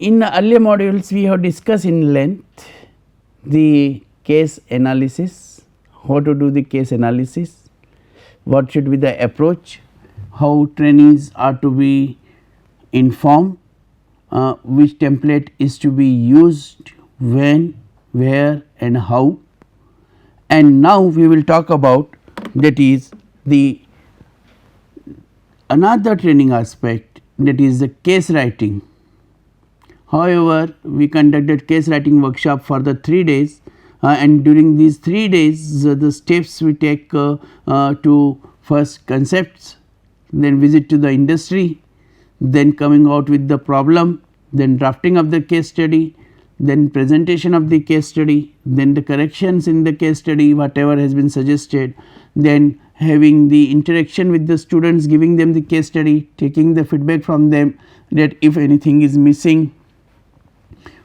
In earlier modules we have discussed in length the case analysis, how to do the case analysis, what should be the approach, how trainees are to be informed, which template is to be used, when, where and how. And now we will talk about that is the another training aspect, that is the case writing. However, we conducted case writing workshop for the 3 days, and during these 3 days the steps we take to first concepts, then visit to the industry, then coming out with the problem, then drafting of the case study, then presentation of the case study, then the corrections in the case study whatever has been suggested, then having the interaction with the students, giving them the case study, taking the feedback from them that if anything is missing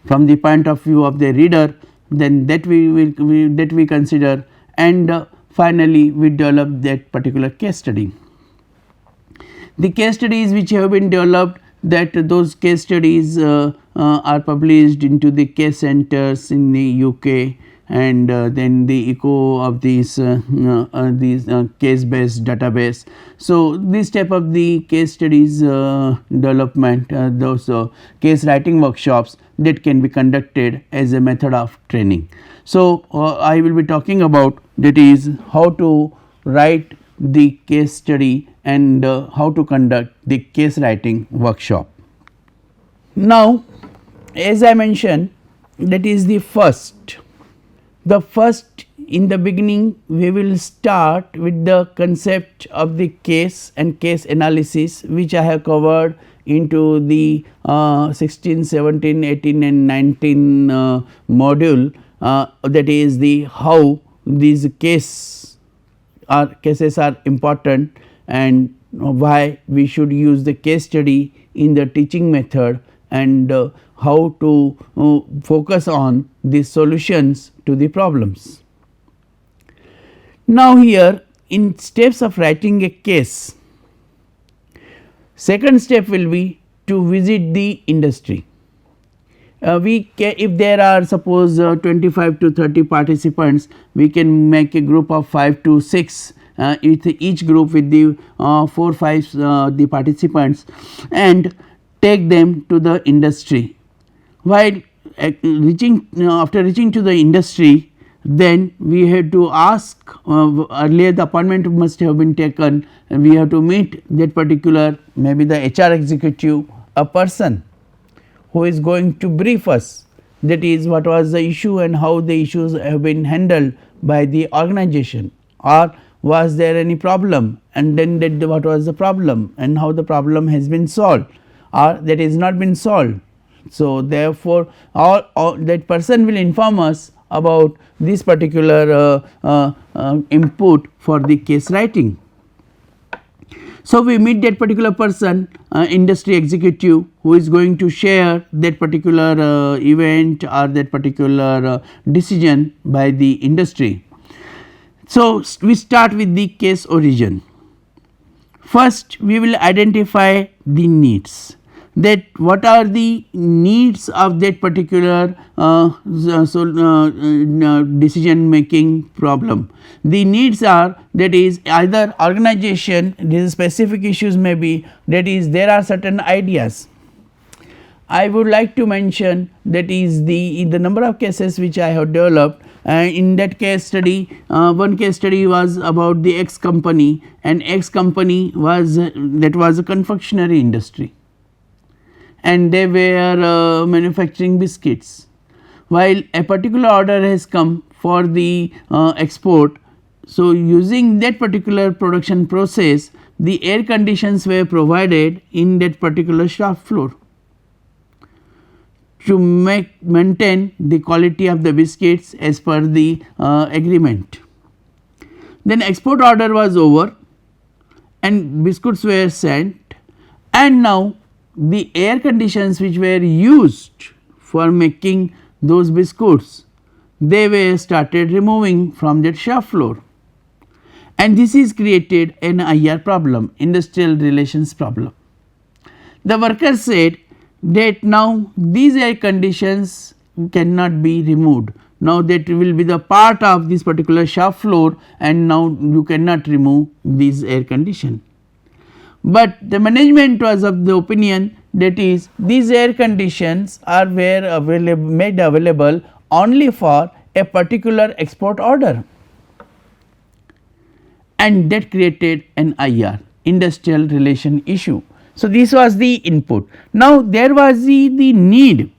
from the point of view of the reader, then that we consider, and finally we develop that particular case study. The case studies which have been developed, that those case studies are published into the case centers in the UK, and then the echo of these case based database. So, this type of the case studies development, those case writing workshops that can be conducted as a method of training. So, I will be talking about that is how to write the case study and how to conduct the case writing workshop. Now, as I mentioned, that is the first in the beginning we will start with the concept of the case and case analysis, which I have covered into the 16, 17, 18 and 19 module, that is the how these cases are important and why we should use the case study in the teaching method, and how to focus on the solutions to the problems. Now, here in steps of writing a case, second step will be to visit the industry. If there are suppose 25 to 30 participants, we can make a group of 5 to 6, each group with the 4 5 the participants, and take them to the industry. While after reaching to the industry, then we have to ask, earlier the appointment must have been taken, and we have to meet that particular, maybe the HR executive, a person who is going to brief us, that is what was the issue and how the issues have been handled by the organization, or was there any problem, and then that what was the problem and how the problem has been solved, or that is not been solved. So, therefore, all that person will inform us about this particular input for the case writing. So, we meet that particular person, industry executive, who is going to share that particular event or that particular decision by the industry. So, we start with the case origin. First, we will identify the needs, that what are the needs of that particular decision making problem. The needs are, that is either organization, these specific issues may be, that is there are certain ideas. I would like to mention that is the number of cases which I have developed. In that case study, one case study was about the X company, and X company was that was a confectionery industry, and they were manufacturing biscuits. While a particular order has come for the export, so using that particular production process, the air conditions were provided in that particular shop floor to maintain the quality of the biscuits as per the agreement. Then export order was over and biscuits were sent, and now the air conditions which were used for making those biscuits, they were started removing from that shop floor, and this is created an IR problem, industrial relations problem. The worker said that now these air conditions cannot be removed. Now that will be the part of this particular shop floor, and now you cannot remove this air condition. But the management was of the opinion that is these air conditions are made available only for a particular export order, and that created an IR, industrial relation issue. So, this was the input. Now, there was the need,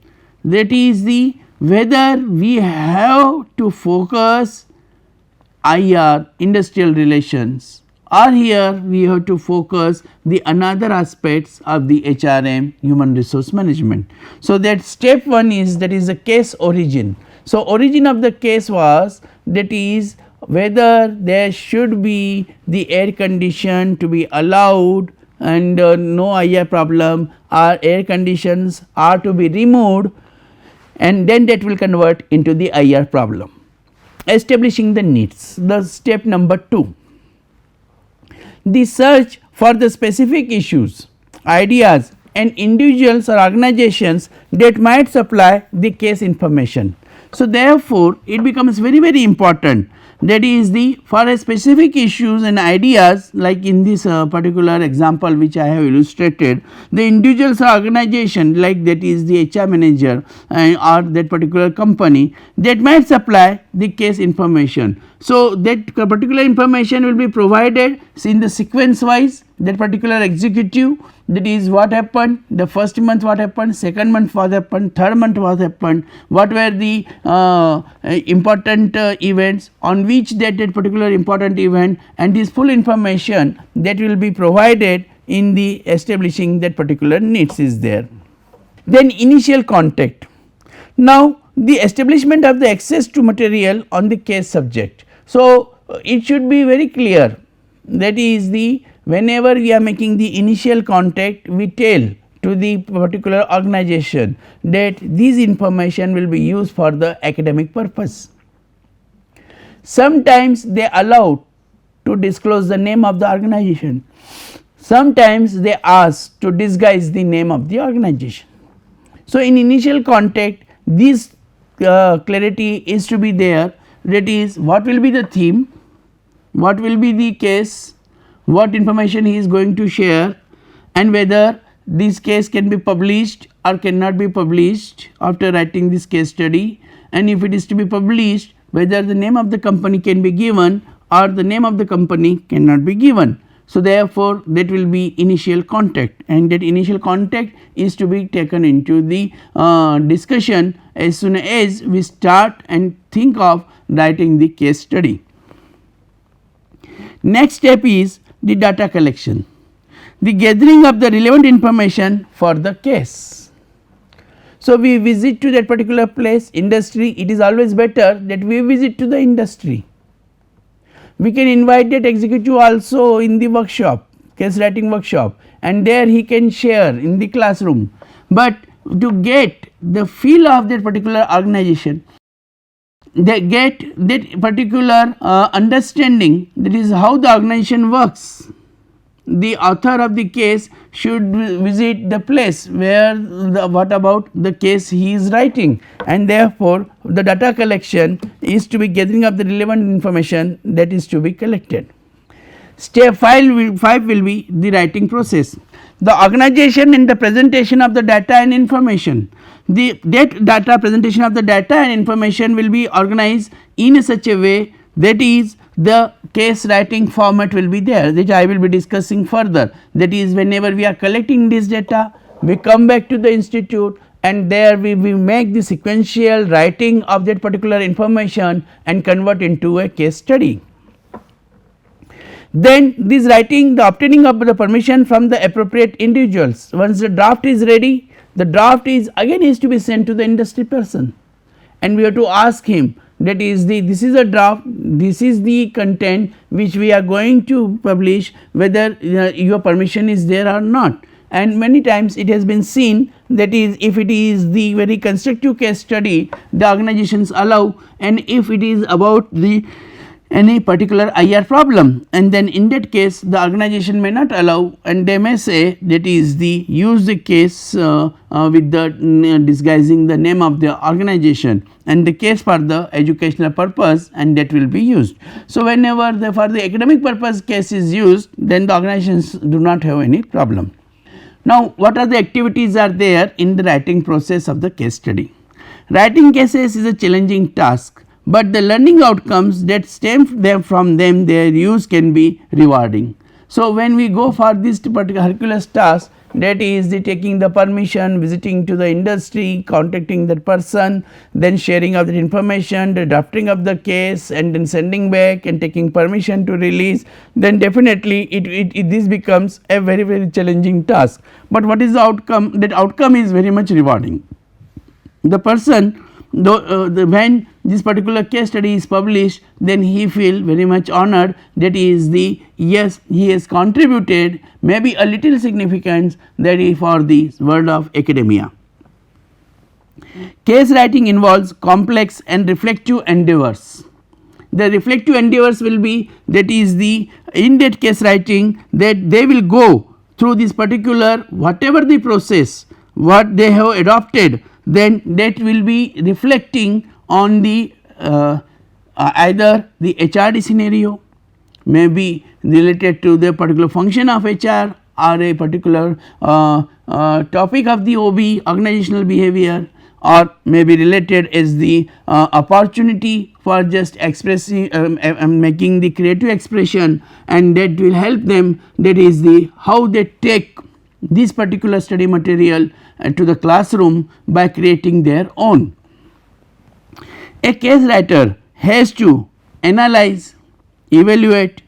that is the whether we have to focus IR, industrial relations, or here we have to focus the another aspects of the HRM, human resource management. So, that step 1 is, that is the case origin. So, origin of the case was, that is whether there should be the air condition to be allowed and no IR problem, or air conditions are to be removed, and then that will convert into the IR problem. Establishing the needs, the step number 2. The search for the specific issues, ideas and individuals or organizations that might supply the case information. So, therefore, it becomes very important, that is the for a specific issues and ideas, like in this particular example which I have illustrated, the individuals or organization, like that is the HR manager or that particular company, that might supply the case information. So, that particular information will be provided in the sequence wise, that particular executive, that is what happened, the first month what happened, second month what happened, third month what happened, what were the important events on which that particular important event, and this full information that will be provided in the establishing that particular needs is there. Then initial contact. Now, the establishment of the access to material on the case subject. So, it should be very clear, that is the whenever we are making the initial contact, we tell to the particular organization that this information will be used for the academic purpose. Sometimes they allow to disclose the name of the organization, sometimes they ask to disguise the name of the organization. So, in initial contact, this clarity is to be there, that is what will be the theme, what will be the case, what information he is going to share, and whether this case can be published or cannot be published after writing this case study, and if it is to be published, whether the name of the company can be given or the name of the company cannot be given. So, therefore, that will be initial contact, and that initial contact is to be taken into the discussion as soon as we start and think of writing the case study. Next step is the data collection, the gathering of the relevant information for the case. So, we visit to that particular place, industry, it is always better that we visit to the industry. We can invite that executive also in the workshop, case writing workshop, and there he can share in the classroom, but to get the feel of that particular organization, they get that particular understanding, that is how the organization works. The author of the case should visit the place where what about the case he is writing, and therefore, the data collection is to be gathering of the relevant information that is to be collected. Step 5 will be the writing process, the organization and the presentation of the data and information. That data presentation of the data and information will be organized in such a way, that is the case writing format will be there, which I will be discussing further. That is, whenever we are collecting this data, we come back to the institute, and there we make the sequential writing of that particular information and convert into a case study. Then this writing, the obtaining of the permission from the appropriate individuals. Once the draft is ready, the draft is to be sent to the industry person, and we have to ask him, that is this is a draft, this is the content which we are going to publish, whether your permission is there or not. And many times it has been seen, that is if it is the very constructive case study, the organizations allow, and if it is about the any particular IR problem, and then in that case the organization may not allow, and they may say that is the use the case with the disguising the name of the organization and the case for the educational purpose, and that will be used. So, whenever for the academic purpose case is used, then the organizations do not have any problem. Now, what are the activities are there in the writing process of the case study? Writing cases is a challenging task, but the learning outcomes that stem from them, their use can be rewarding. So, when we go for this particular Hercules task, that is the taking the permission, visiting to the industry, contacting that person, then sharing of that information, the drafting of the case, and then sending back and taking permission to release, then definitely this becomes a very challenging task. But what is the outcome? That outcome is very much rewarding. The person when this particular case study is published, then he feel very much honored that is the yes, he has contributed maybe a little significance that is for the world of academia. Case writing involves complex and reflective endeavors. The reflective endeavors will be, that is the in that case writing, that they will go through this particular whatever the process what they have adopted, then that will be reflecting on the either the HRD scenario, may be related to the particular function of HR or a particular topic of the OB, organizational behavior, or may be related as the opportunity for just expressing making the creative expression, and that will help them, that is the how they take this particular study material to the classroom by creating their own. A case writer has to analyze, evaluate,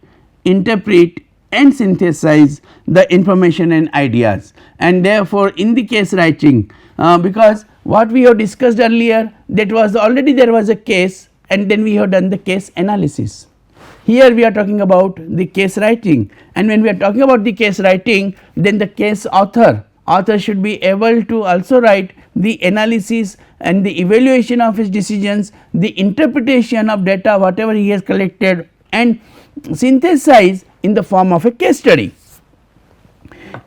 interpret and synthesize the information and ideas, and therefore in the case writing because what we have discussed earlier, that was already there was a case and then we have done the case analysis. Here we are talking about the case writing, and when we are talking about the case writing, then the case author should be able to also write the analysis and the evaluation of his decisions, the interpretation of data whatever he has collected, and synthesize in the form of a case study.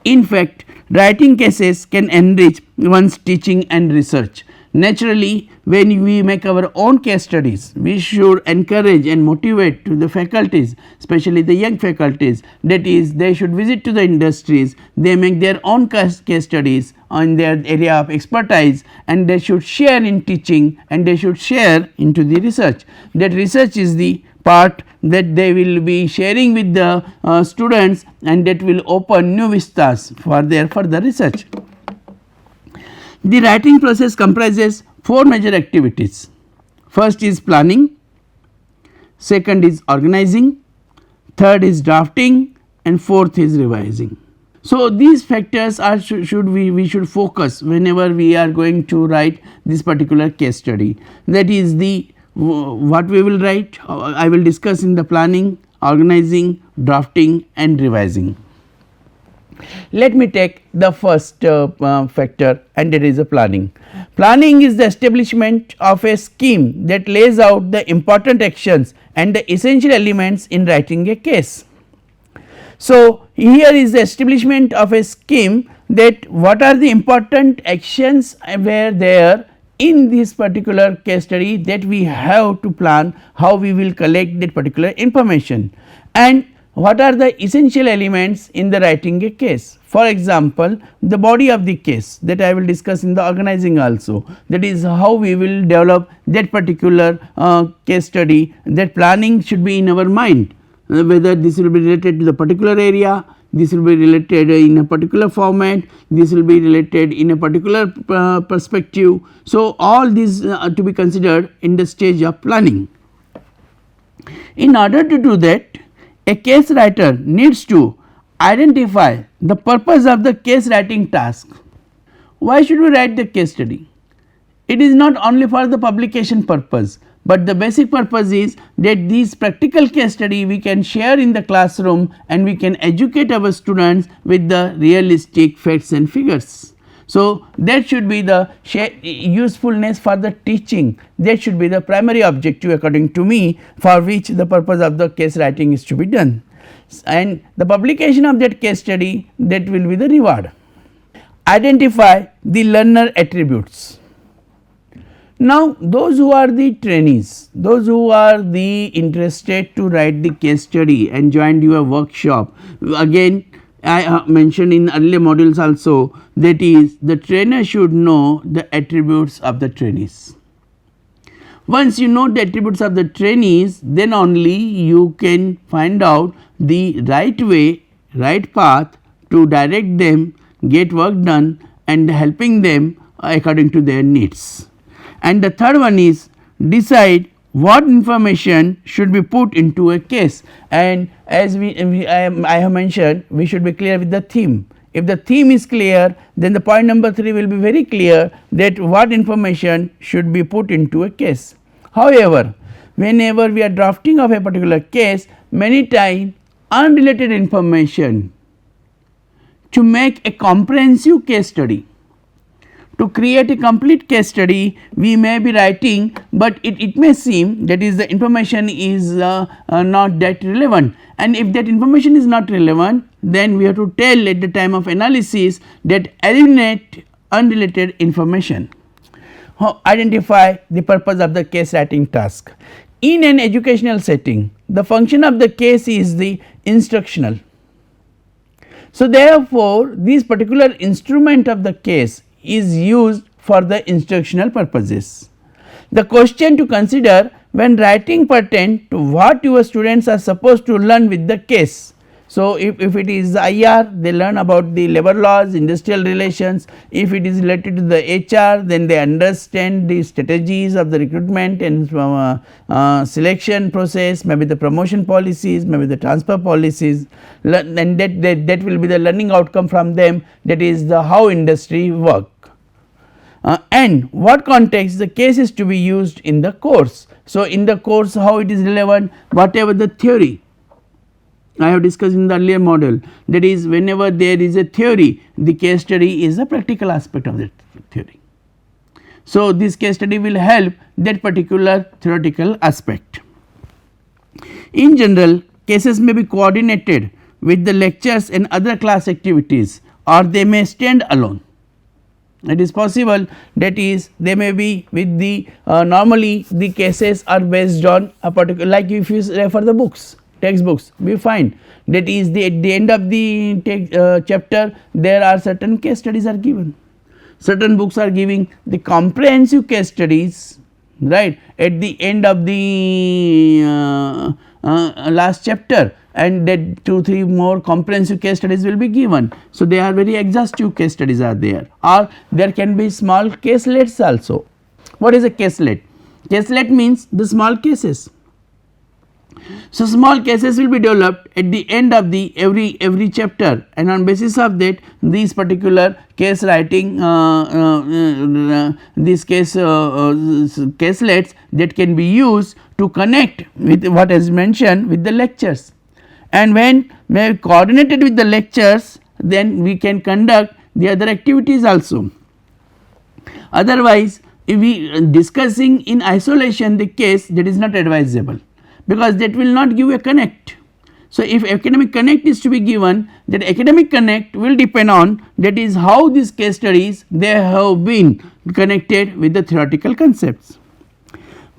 In fact, writing cases can enrich one's teaching and research. Naturally, when we make our own case studies, we should encourage and motivate to the faculties, especially the young faculties, that is they should visit to the industries, they make their own case studies on their area of expertise, and they should share in teaching and they should share into the research. That research is the part that they will be sharing with the students, and that will open new vistas for their further research. The writing process comprises 4 major activities. First is planning, second is organizing, third is drafting, and fourth is revising. So, these factors are we should focus whenever we are going to write this particular case study. That is the what we will write, I will discuss in the planning, organizing, drafting and revising. Let me take the first factor, and that is the planning. Planning is the establishment of a scheme that lays out the important actions and the essential elements in writing a case. So, here is the establishment of a scheme that what are the important actions were there in this particular case study, that we have to plan how we will collect that particular information, and what are the essential elements in the writing a case. For example, the body of the case that I will discuss in the organizing also, that is how we will develop that particular case study. That planning should be in our mind, whether this will be related to the particular area, this will be related in a particular format, this will be related in a particular perspective. So, all these are to be considered in the stage of planning. In order to do that, a case writer needs to identify the purpose of the case writing task. Why should we write the case study? It is not only for the publication purpose, but the basic purpose is that this practical case study we can share in the classroom, and we can educate our students with the realistic facts and figures. So, that should be the usefulness for the teaching, that should be the primary objective according to me, for which the purpose of the case writing is to be done, and the publication of that case study, that will be the reward. Identify the learner attributes. Now, those who are the trainees, those who are the interested to write the case study and joined your workshop, again I mentioned in earlier modules also, that is the trainer should know the attributes of the trainees. Once you know the attributes of the trainees, then only you can find out the right way, right path to direct them, get work done and helping them according to their needs. And the third one is decide what information should be put into a case, and as I have mentioned, we should be clear with the theme. If the theme is clear, then the point number 3 will be very clear, that what information should be put into a case. However, whenever we are drafting of a particular case, many times unrelated information, to make a comprehensive case study, to create a complete case study, we may be writing, but it may seem that is the information is not that relevant, and if that information is not relevant, then we have to tell at the time of analysis that eliminate unrelated information. Identify the purpose of the case writing task. In an educational setting, the function of the case is the instructional. So, therefore, this particular instrument of the case is used for the instructional purposes. The question to consider when writing pertain to what your students are supposed to learn with the case. So, if it is IR, they learn about the labor laws, industrial relations. If it is related to the HR, then they understand the strategies of the recruitment and selection process, maybe the promotion policies, maybe the transfer policies, and that will be the learning outcome from them, that is the how industry work. And what context the case is to be used in the course. So, in the course how it is relevant, whatever the theory I have discussed in the earlier model, that is whenever there is a theory, the case study is a practical aspect of that theory. So, this case study will help that particular theoretical aspect. In general, cases may be coordinated with the lectures and other class activities, or they may stand alone. It is possible, that is they may be with the normally the cases are based on a particular, like if you refer the books, textbooks, we find that is at the end of the chapter there are certain case studies are given. Certain books are giving the comprehensive case studies, right, at the end of the last chapter, and that 2-3 more comprehensive case studies will be given. So, they are very exhaustive case studies are there, or there can be small caselets also. What is a caselet? Caselet means the small cases. So, small cases will be developed at the end of the every chapter, and on basis of that these particular case writing these caselets that can be used to connect with what is mentioned with the lectures, and when we coordinated with the lectures, then we can conduct the other activities also. Otherwise, if we discussing in isolation the case, that is not advisable, because that will not give a connect. So, if academic connect is to be given, that academic connect will depend on, that is how these case studies they have been connected with the theoretical concepts.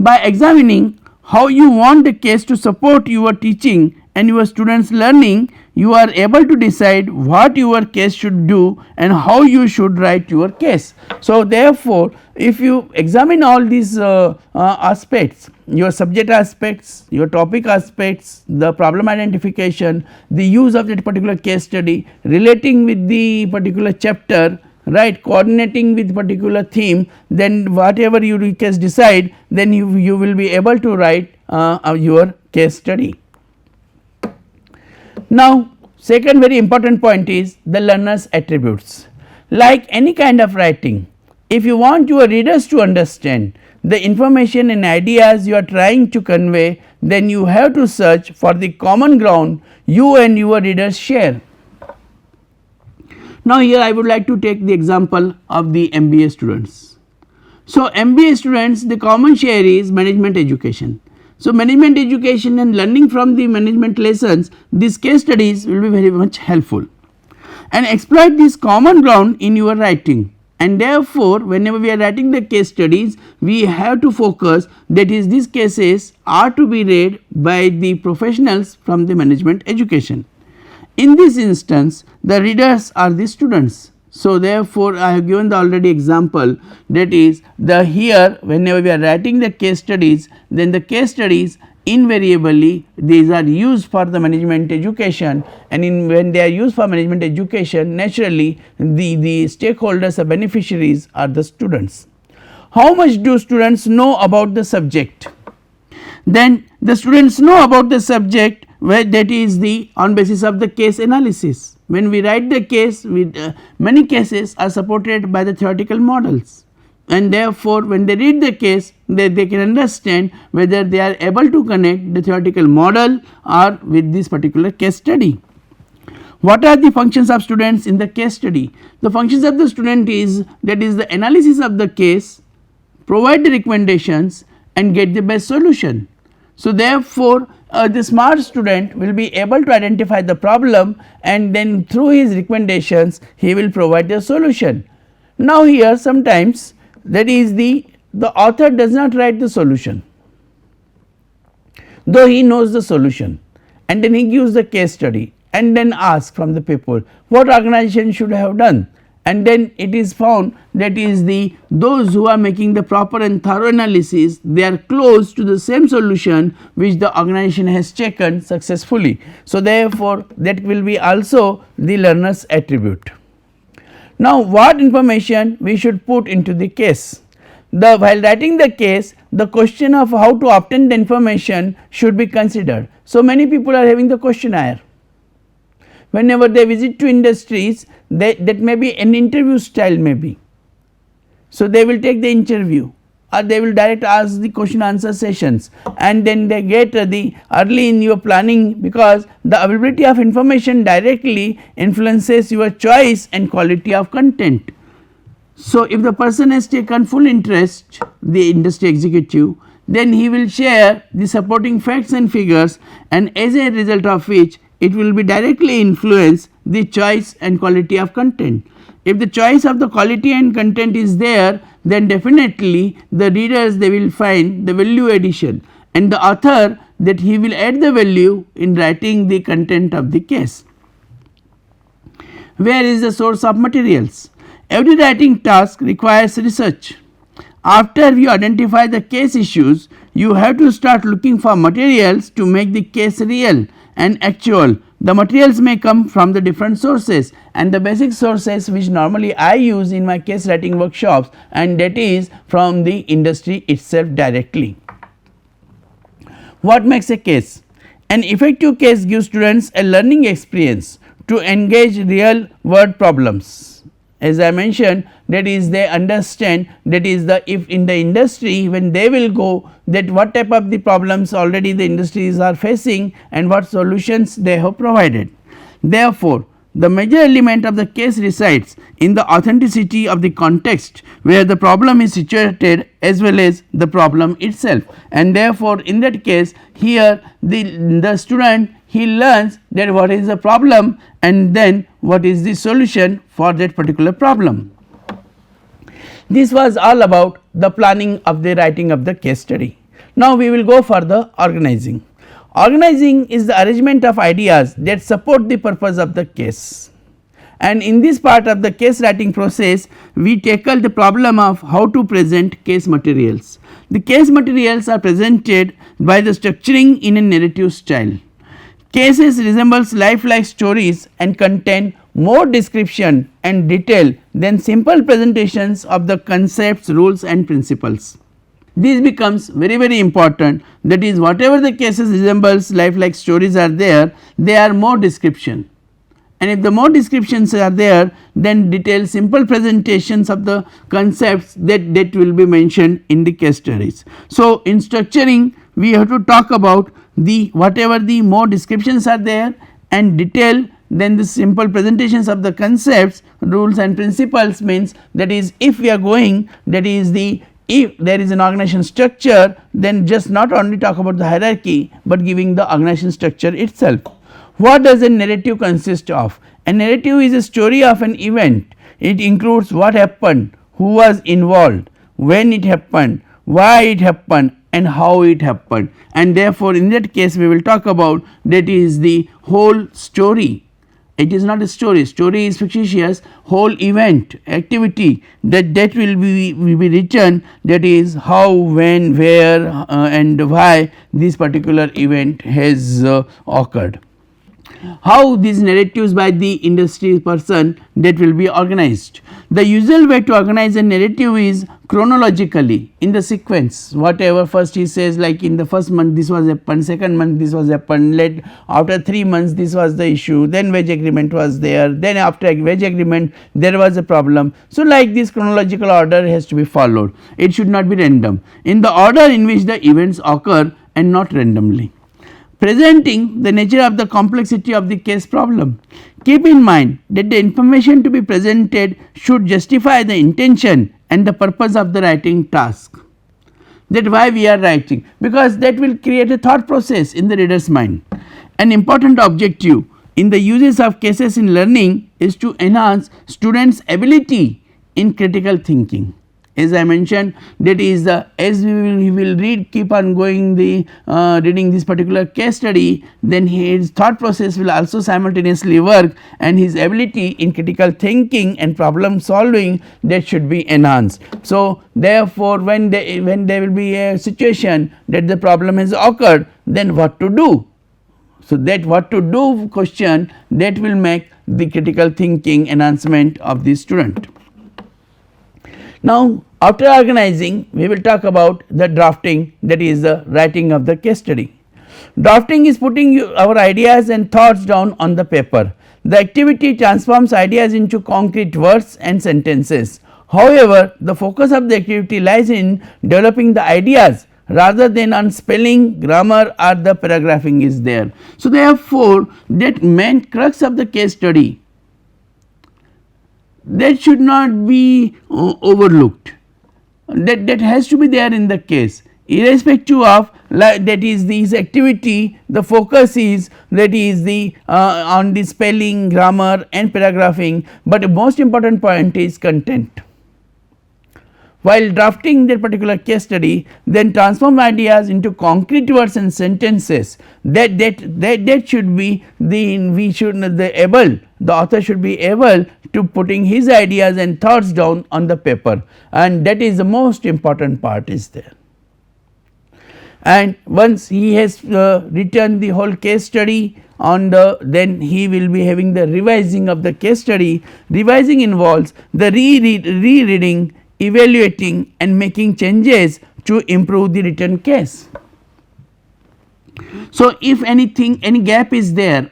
By examining how you want the case to support your teaching and your students learning, you are able to decide what your case should do and how you should write your case. So, therefore, if you examine all these aspects, your subject aspects, your topic aspects, the problem identification, the use of that particular case study, relating with the particular chapter, right, coordinating with particular theme, then whatever you case decide, then you will be able to write your case study. Now, second very important point is the learner's attributes. Like any kind of writing, if you want your readers to understand the information and ideas you are trying to convey, then you have to search for the common ground you and your readers share. Now here I would like to take the example of the MBA students. So MBA students, the common share is management education. So management education and learning from the management lessons, these case studies will be very much helpful, and exploit this common ground in your writing. And therefore whenever we are writing the case studies, we have to focus, that is, these cases are to be read by the professionals from the management education. In this instance, the readers are the students. So therefore I have given the already example, that is, the here whenever we are writing the case studies, then the case studies invariably these are used for the management education, and when they are used for management education, naturally the stakeholders or beneficiaries are the students. How much do students know about the subject? Then the students know about the subject, where that is the on basis of the case analysis. When we write the case, many cases are supported by the theoretical models, and therefore when they read the case, they can understand whether they are able to connect the theoretical model or with this particular case study. What are the functions of students in the case study? The functions of the student is, that is, the analysis of the case, provide the recommendations and get the best solution. So therefore the smart student will be able to identify the problem, and then through his recommendations he will provide the solution. Now here sometimes, that is, the author does not write the solution, though he knows the solution, and then he gives the case study and then asks from the people what organization should have done, and then it is found that is those who are making the proper and thorough analysis, they are close to the same solution which the organization has taken successfully. So therefore that will be also the learner's attribute. Now what information we should put into the case? While writing the case, the question of how to obtain the information should be considered. So many people are having the questionnaire. Whenever they visit to industries, that may be an interview style maybe. So they will take the interview, or they will direct ask the question answer sessions, and then they get the early in your planning, because the availability of information directly influences your choice and quality of content. So if the person has taken full interest, the industry executive, then he will share the supporting facts and figures, and as a result of which it will be directly influence the choice and quality of content. If the choice of the quality and content is there, then definitely the readers, they will find the value addition, and the author, that he will add the value in writing the content of the case. Where is the source of materials? Every writing task requires research. After you identify the case issues, you have to start looking for materials to make the case real and actual. The materials may come from the different sources, and the basic sources which normally I use in my case writing workshops, and that is from the industry itself directly. What makes a case? An effective case gives students a learning experience to engage real world problems. As I mentioned, that is, they understand, that is, if in the industry when they will go, that what type of the problems already the industries are facing and what solutions they have provided. Therefore the major element of the case resides in the authenticity of the context where the problem is situated, as well as the problem itself, and therefore in that case here the student, he learns that what is the problem and then what is the solution for that particular problem. This was all about the planning of the writing of the case study. Now we will go for the organizing. Organizing is the arrangement of ideas that support the purpose of the case, and in this part of the case writing process we tackle the problem of how to present case materials. The case materials are presented by the structuring in a narrative style. Cases resembles lifelike stories and contain more description and detail than simple presentations of the concepts, rules and principles. This becomes very important, that is, whatever the cases resembles lifelike stories are there, they are more description, and if the more descriptions are there, then detailed simple presentations of the concepts that will be mentioned in the case studies. So in structuring we have to talk about the whatever the more descriptions are there and detail then the simple presentations of the concepts, rules and principles means, that is if we are going, that is the, if there is an organization structure, then just not only talk about the hierarchy, but giving the organization structure itself. What does a narrative consist of? A narrative is a story of an event. It includes what happened, who was involved, when it happened, why it happened and how it happened, and therefore in that case we will talk about, that is the whole story. It is not a story, story is fictitious, whole event, activity, that will be written, that is how, when, where and why this particular event has occurred. How these narratives by the industry person, that will be organized. The usual way to organize a narrative is chronologically, in the sequence, whatever first he says, like in the first month this was happened, second month this was happened, after 3 months this was the issue, then wage agreement was there, then after wage agreement there was a problem. So like this chronological order has to be followed, it should not be random, in the order in which the events occur and not randomly. Presenting the nature of the complexity of the case problem. Keep in mind that the information to be presented should justify the intention and the purpose of the writing task. That why we are writing, because that will create a thought process in the reader's mind. An important objective in the uses of cases in learning is to enhance students' ability in critical thinking. As I mentioned, that is the, as we will read, keep on going the reading this particular case study, then his thought process will also simultaneously work, and his ability in critical thinking and problem solving, that should be enhanced. So therefore when there will be a situation that the problem has occurred, then what to do? So that what to do question, that will make the critical thinking enhancement of the student. Now after organizing, we will talk about the drafting, that is the writing of the case study. Drafting is putting our ideas and thoughts down on the paper. The activity transforms ideas into concrete words and sentences. However, the focus of the activity lies in developing the ideas rather than on spelling, grammar or the paragraphing is there. So therefore that main crux of the case study, that should not be overlooked, that has to be there in the case, irrespective of that is this activity, the focus is that is the on the spelling, grammar and paragraphing, but the most important point is content. While drafting that particular case study, then transform ideas into concrete words and sentences, that should be the author should be able to putting his ideas and thoughts down on the paper, and that is the most important part is there. And once he has written the whole case study on the, then he will be having the revising of the case study. Revising involves the rereading, evaluating and making changes to improve the written case. So if anything, any gap is there,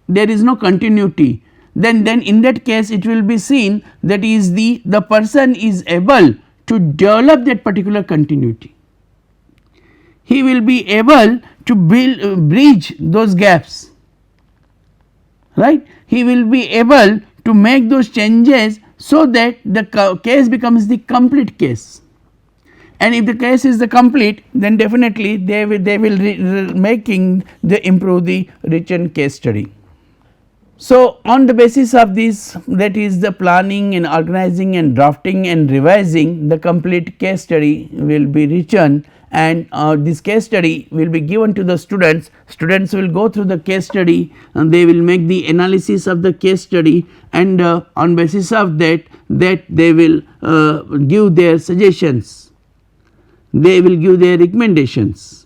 there is no continuity, then in that case it will be seen that is the person is able to develop that particular continuity. He will be able to bridge those gaps, right. He will be able to make those changes so that the case becomes the complete case, and if the case is the complete, then definitely they will making the improve the written case study. So on the basis of this, that is the planning and organizing and drafting and revising, the complete case study will be written, and this case study will be given to the students. Students will go through the case study and they will make the analysis of the case study, and on basis of that they will give their suggestions, they will give their recommendations.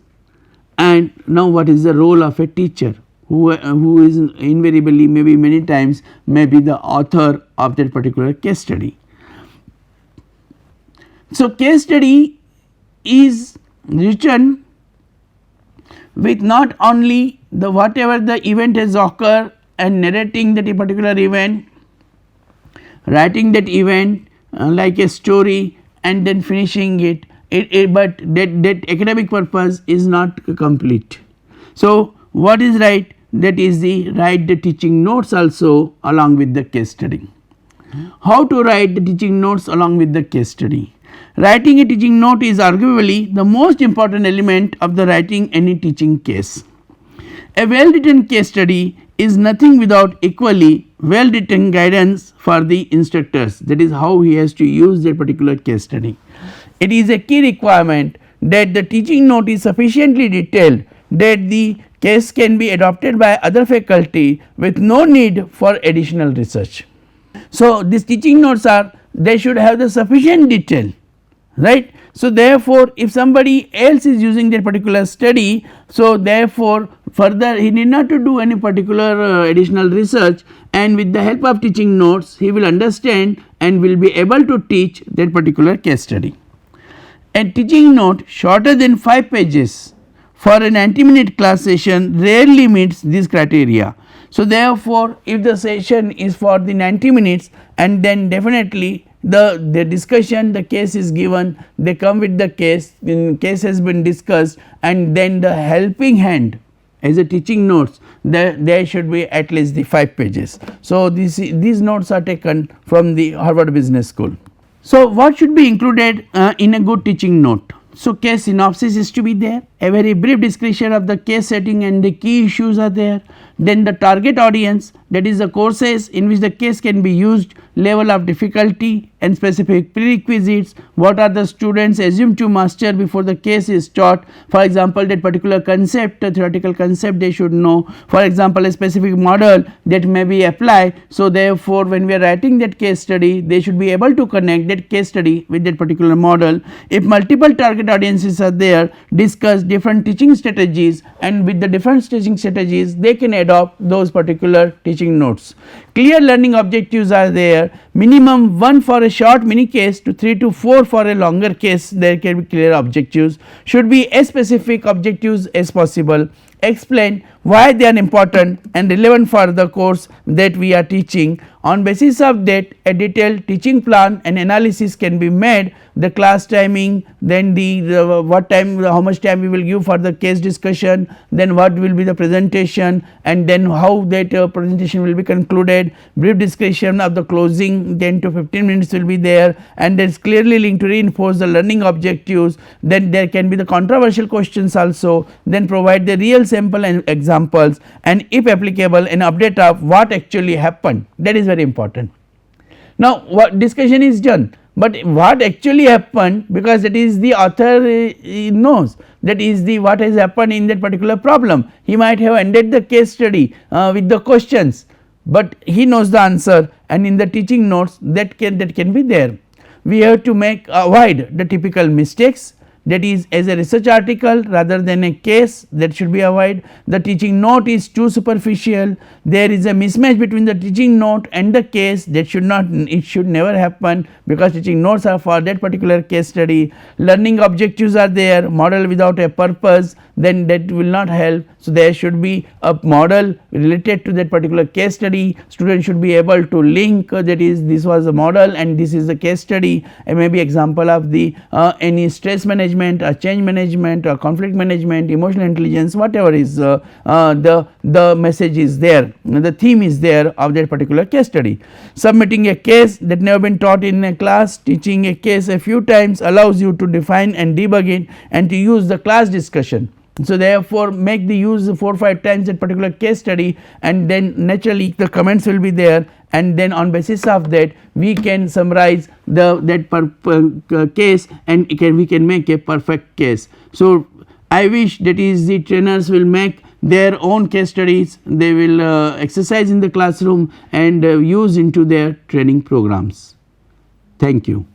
And now what is the role of a teacher who is invariably maybe many times may be the author of that particular case study. So case study is written with not only the whatever the event has occurred and narrating that particular event, writing that event like a story and then finishing it, but that academic purpose is not complete. So what is right, that is the write the teaching notes also along with the case study. How to write the teaching notes along with the case study? Writing a teaching note is arguably the most important element of the writing any teaching case. A well written case study is nothing without equally well written guidance for the instructors, that is how he has to use that particular case study. It is a key requirement that the teaching note is sufficiently detailed that the case can be adopted by other faculty with no need for additional research. So, these teaching notes are, they should have the sufficient detail, right. So, therefore, if somebody else is using that particular study, so therefore, further he need not to do any particular additional research, and with the help of teaching notes he will understand and will be able to teach that particular case study. A teaching note shorter than 5 pages for a 90-minute class session rarely meets this criteria. So, therefore, if the session is for the 90 minutes and then definitely the discussion, the case is given, they come with the case, case has been discussed, and then the helping hand as a teaching notes, there should be at least the 5 pages. So, these notes are taken from the Harvard Business School. So, what should be included in a good teaching note? So, case synopsis is to be there, a very brief description of the case setting and the key issues are there. Then the target audience, that is the courses in which the case can be used, level of difficulty and specific prerequisites, what are the students assumed to master before the case is taught. For example, that particular concept, a theoretical concept they should know, for example, a specific model that may be applied. So, therefore, when we are writing that case study, they should be able to connect that case study with that particular model. If multiple target audiences are there, discuss different teaching strategies, and with the different teaching strategies they can adopt those particular teaching notes. Clear learning objectives are there, minimum 1 for a short mini case to 3 to 4 for a longer case, there can be clear objectives, should be as specific objectives as possible, explain why they are important and relevant for the course that we are teaching. On basis of that, a detailed teaching plan and analysis can be made, the class timing, then the what time, how much time we will give for the case discussion, then what will be the presentation, and then how that presentation will be concluded, brief description of the closing, 10 to 15 minutes will be there, and there is clearly linked to reinforce the learning objectives. Then there can be the controversial questions also, then provide the real sample and examples, and if applicable an update of what actually happened, that is very important. Now, what discussion is done, but what actually happened, because that is the author knows, that is the what has happened in that particular problem. He might have ended the case study with the questions, but he knows the answer, and in the teaching notes that can be there. We have to avoid the typical mistakes, that is as a research article rather than a case, that should be avoided. The teaching note is too superficial, there is a mismatch between the teaching note and the case, that should not, it should never happen, because teaching notes are for that particular case study. Learning objectives are there, model without a purpose, then that will not help. So, there should be a model related to that particular case study, student should be able to link, that is this was a model and this is a case study, and maybe example of the any stress management or change management or conflict management, emotional intelligence, whatever is the message is there, the theme is there of that particular case study. Submitting a case that never been taught in a class, teaching a case a few times allows you to define and debug it and to use the class discussion. So, therefore, make the use 4 or 5 times that particular case study, and then naturally the comments will be there, and then on basis of that we can summarize that case, and we can make a perfect case. So, I wish that is the trainers will make their own case studies, they will exercise in the classroom and use into their training programs. Thank you.